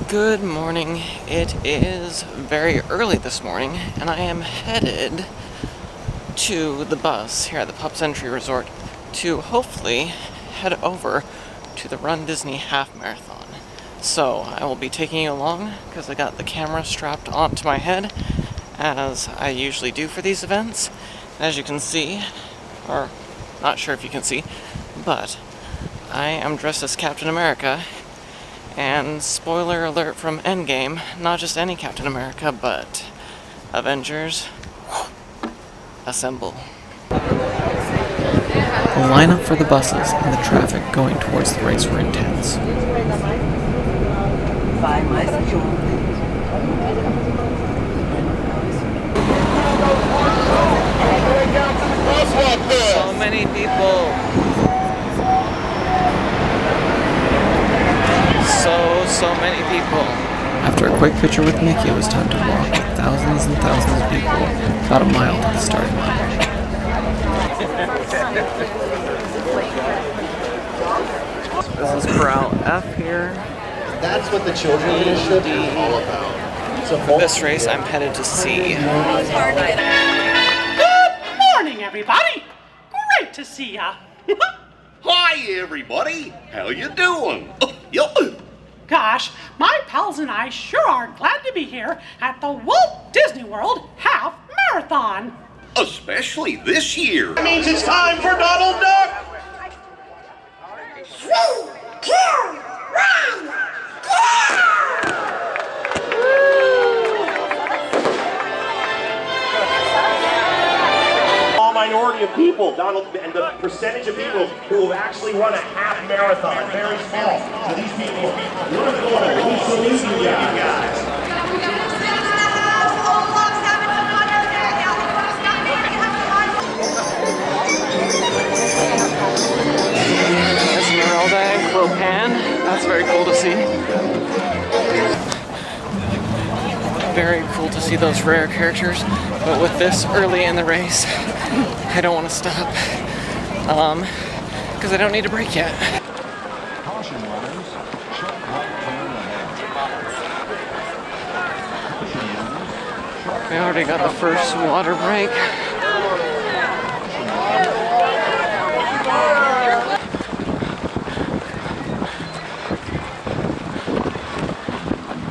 Good morning. It is very early this morning, and I am headed to the bus here at the Pups Entry Resort to hopefully head over to the runDisney half marathon. So I will be taking you along because I got the camera strapped onto my head, as I usually do for these events. And as you can see, or not sure if you can see, but I am dressed as Captain America. And spoiler alert from Endgame, not just any Captain America, but Avengers, assemble. The lineup for the buses and the traffic going towards the race were intense. So many people. So many people. After a quick picture with Mickey, it was time to walk with thousands and thousands of people about a mile to the starting line. This is Route F here. That's what the children initiative is all about. So for this race, I'm headed to C. Good morning, everybody. Great to see ya. Hi, everybody. How you doing? Gosh, my pals and I sure are glad to be here at the Walt Disney World Half Marathon. Especially this year. That means it's time for Donald Duck. 3, 2, 1, go! Small minority of people, Donald, and the percentage of people who have actually run a half marathon, very small. So these people, we're going to salute you guys. Esmeralda and Clopan. That's very cool to see. Very cool to see those rare characters, but with this early in the race, I don't want to stop, because I don't need a break yet. Caution runners, short right turn ahead. We already got the first water break.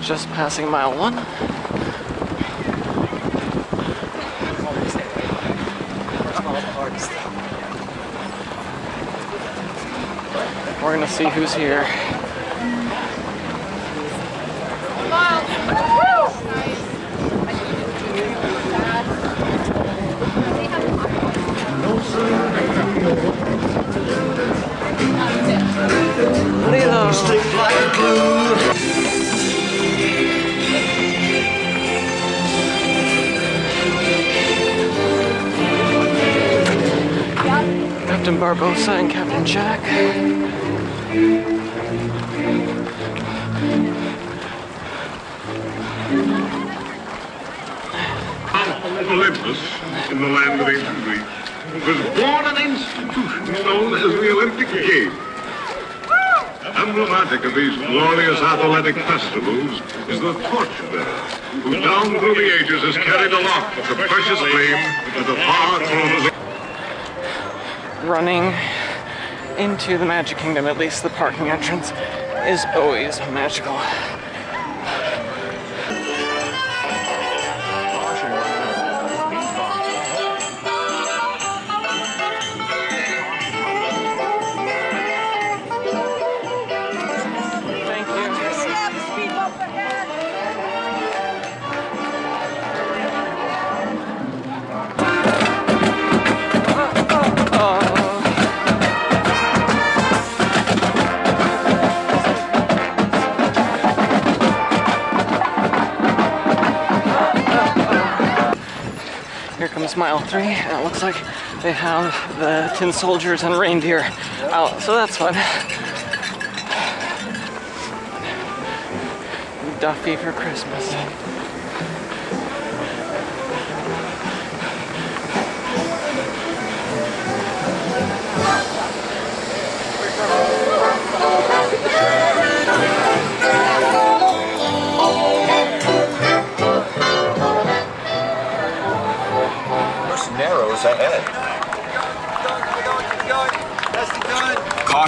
Just passing mile 1. We're gonna see who's here. Captain Barbosa and Captain Jack. Olympus, in the land of ancient Greece, was born an institution known as the Olympic Games. Emblematic of these glorious athletic festivals is the torchbearer, who down through the ages has carried aloft the precious flame to the far corners of... Running into the Magic Kingdom, at least the parking entrance, is always magical. Here comes mile 3, and it looks like they have the tin soldiers and reindeer out, so that's fun. Duffy for Christmas.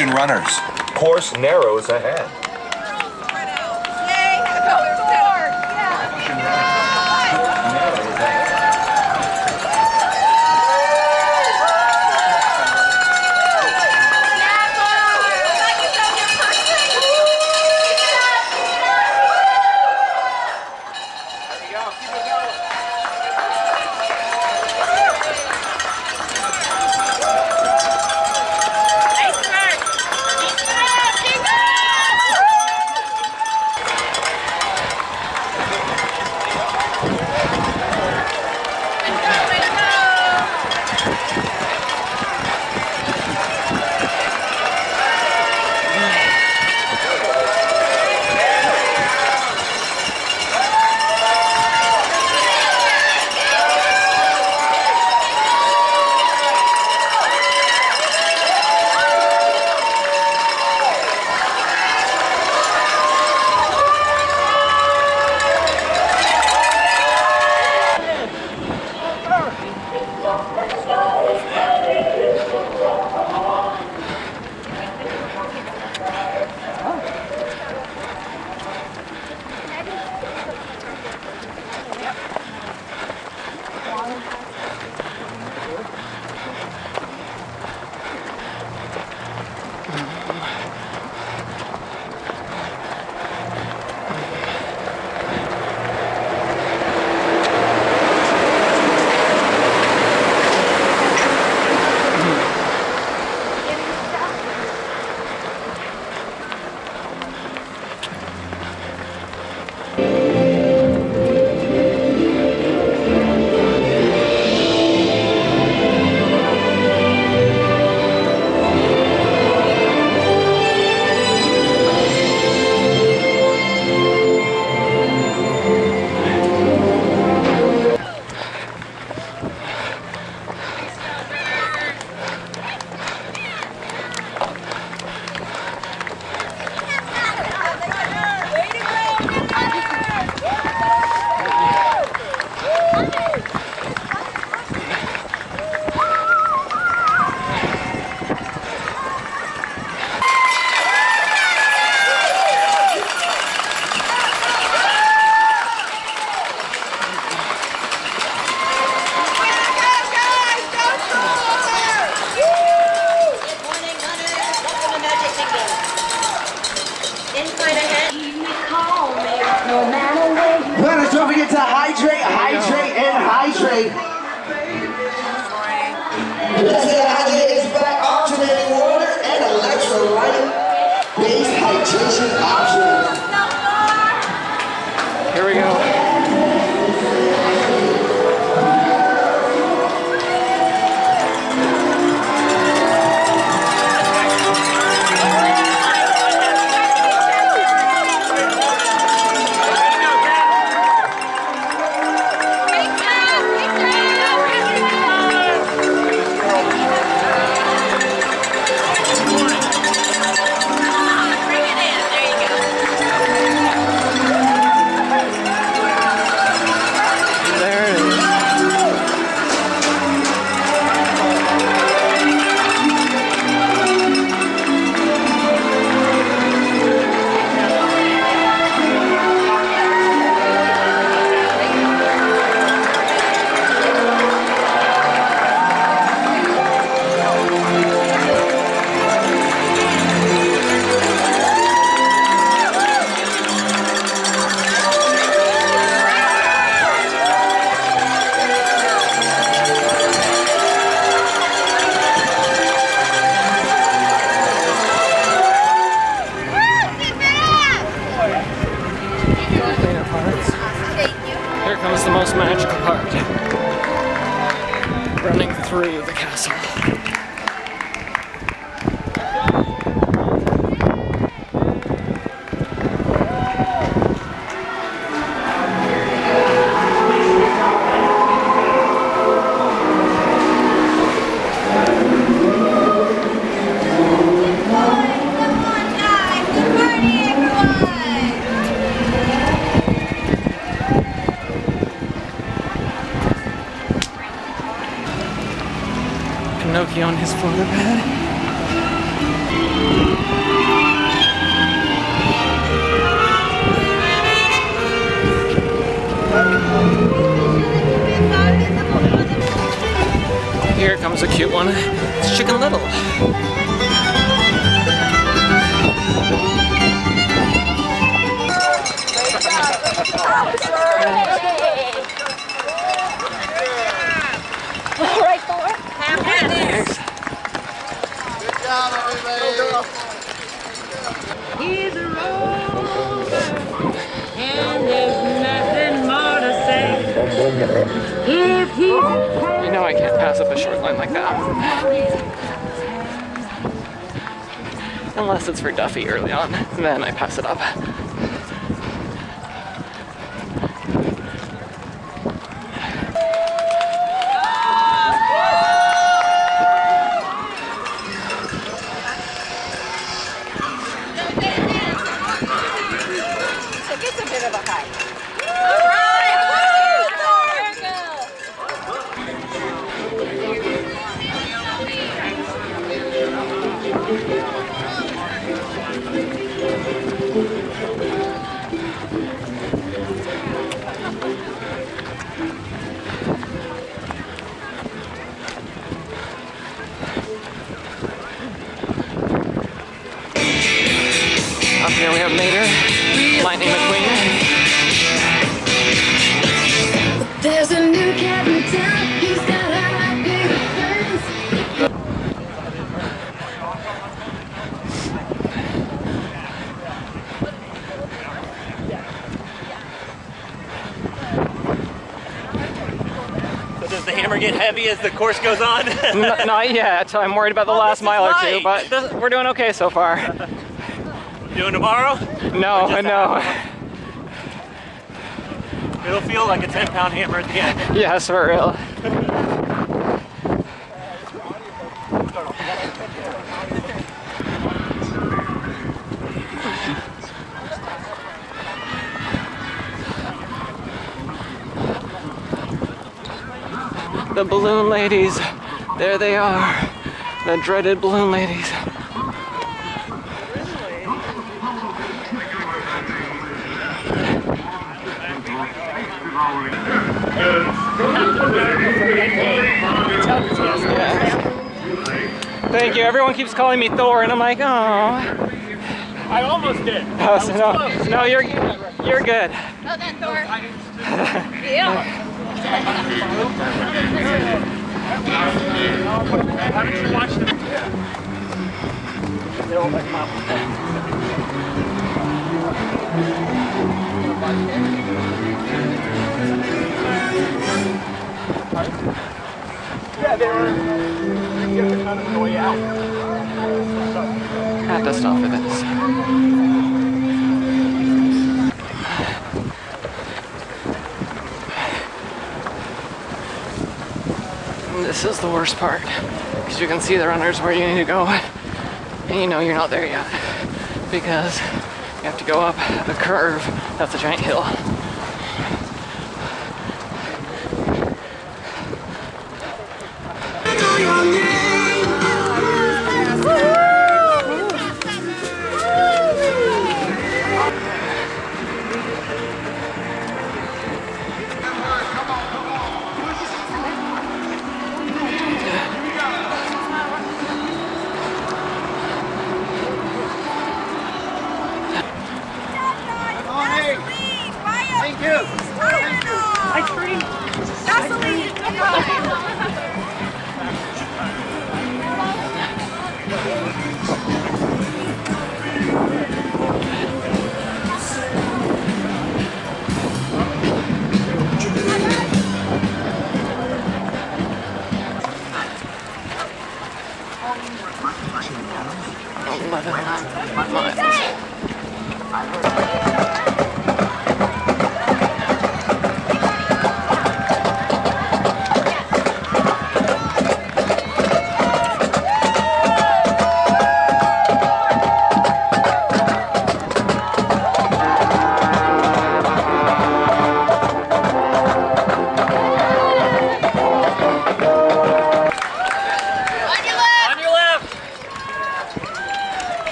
Caution runners. Course narrows ahead. Runners, don't forget to hydrate, hydrate, and hydrate. Let's get hydrated back, alternating water and electrolyte-based hydration options. Here we go. Here comes the most magical part. Running through the castle. Pinocchio on his floater pad. comes a cute one. It's Chicken Little. All right, Thor. Thanks. Good job, everybody. He's a rover, and there's nothing more to say. If he You know I can't pass up a short line like that. Unless it's for Duffy early on, then I pass it up. It's a bit of a hike. Up here we have Mater, Lightning McQueen. there's a new cat in town, he's got a big friends. So does the hammer get heavy as the course goes on? Not yet. I'm worried about the last mile or two, but we're doing okay so far. Doing tomorrow? No, no. It'll feel like a 10-pound hammer at the end. Yes, for real. The balloon ladies. There they are. The dreaded balloon ladies. Thank you. Everyone keeps calling me Thor, and I'm like, oh. I almost did. No, you're good. Oh, that Thor. Yeah. Haven't you watched them? Yeah, they were kind of on the way out. I have to stop for this. This is the worst part, because you can see the runners where you need to go, and you know you're not there yet, because you have to go up a curve. That's a giant hill.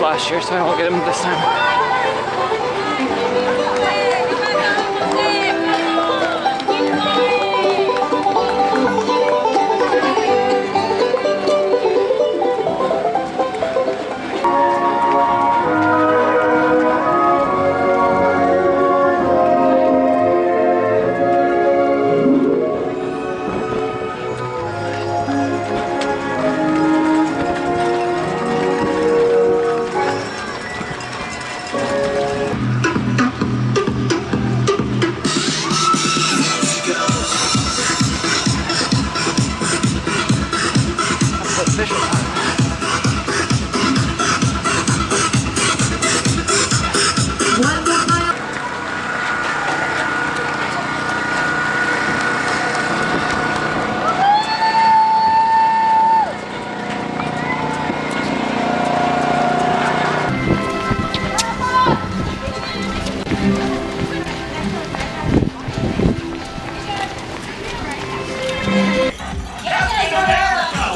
last year, so I won't get him this time.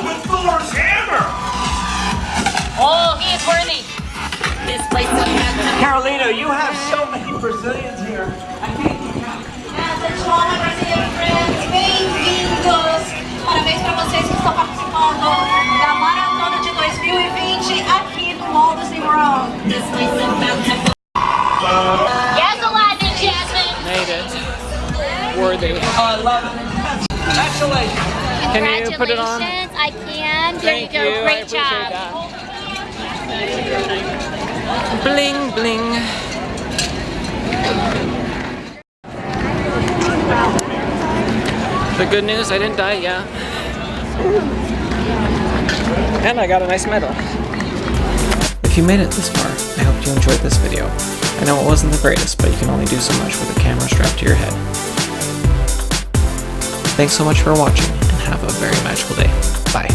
With Thor's hammer! Oh, he is worthy. This place is fantastic. Carolina, you have so many Brazilians here. Olá, Brazilian friends, bem-vindos! Parabéns para vocês que estão participando da maratona de 2020 aqui no Walt Disney World. This place is fantastic. Yes, Aladdin, Jasmine. Made it. Worthy. Oh, I love it. Congratulations. Can you put it on? I can. There you Thank go. you. Great job. Bling, bling. The good news, I didn't die yet. And I got a nice medal. If you made it this far, I hope you enjoyed this video. I know it wasn't the greatest, but you can only do so much with a camera strapped to your head. Thanks so much for watching, and have a very magical day. Bye.